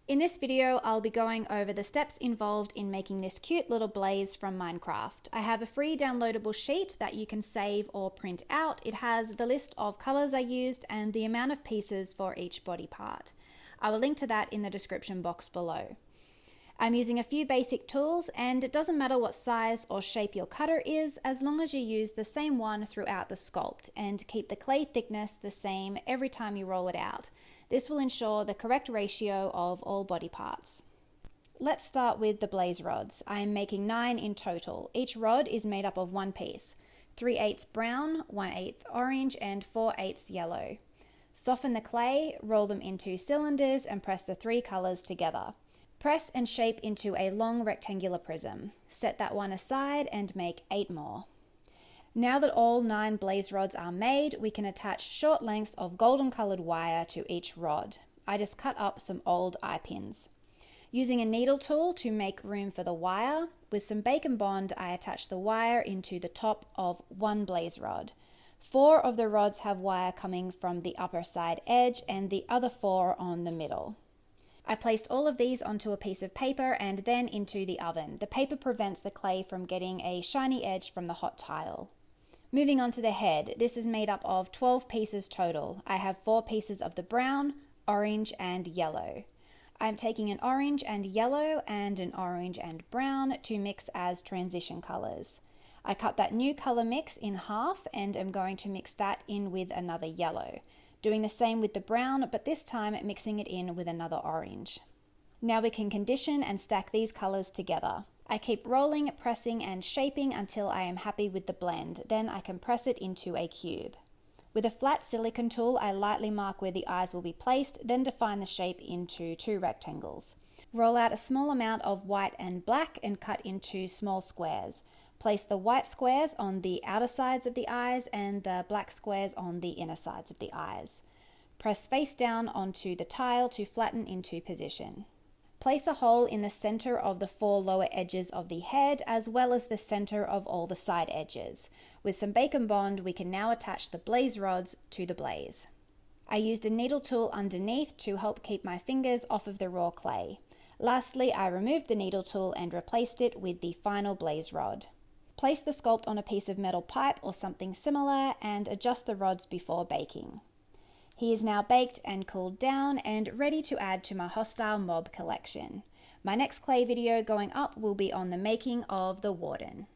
In this video, I'll be going over the steps involved in making this cute little blaze from Minecraft. I have a free downloadable sheet that you can save or print out. It has the list of colors I used and the amount of pieces for each body part. I will link to that in the description box below. I'm using a few basic tools, and it doesn't matter what size or shape your cutter is as long as you use the same one throughout the sculpt and keep the clay thickness the same every time you roll it out. This will ensure the correct ratio of all body parts. Let's start with the blaze rods. I'm making 9 in total. Each rod is made up of one piece, 3/8 brown, 1/8 orange, and 4/8 yellow. Soften the clay, roll them into cylinders, and press the 3 colors together. Press and shape into a long rectangular prism. Set that one aside and make 8 more. Now that all 9 blaze rods are made, we can attach short lengths of golden colored wire to each rod. I just cut up some old eye pins. Using a needle tool to make room for the wire, with some bacon bond I attach the wire into the top of one blaze rod. 4 of the rods have wire coming from the upper side edge and the other 4 on the middle. I placed all of these onto a piece of paper and then into the oven. The paper prevents the clay from getting a shiny edge from the hot tile. Moving on to the head, this is made up of 12 pieces total. I have 4 pieces of the brown, orange, and yellow. I'm taking an orange and yellow and an orange and brown to mix as transition colors. I cut that new color mix in half and am going to mix that in with another yellow. Doing the same with the brown, but this time mixing it in with another orange. Now we can condition and stack these colors together. I keep rolling, pressing, and shaping until I am happy with the blend. Then I can press it into a cube. With a flat silicone tool, I lightly mark where the eyes will be placed, then define the shape into 2 rectangles. Roll out a small amount of white and black and cut into small squares. Place the white squares on the outer sides of the eyes and the black squares on the inner sides of the eyes. Press face down onto the tile to flatten into position. Place a hole in the center of the 4 lower edges of the head as well as the center of all the side edges. With some bacon bond, we can now attach the blaze rods to the blaze. I used a needle tool underneath to help keep my fingers off of the raw clay. Lastly, I removed the needle tool and replaced it with the final blaze rod. Place the sculpt on a piece of metal pipe or something similar and adjust the rods before baking. He is now baked and cooled down and ready to add to my hostile mob collection. My next clay video going up will be on the making of the Warden.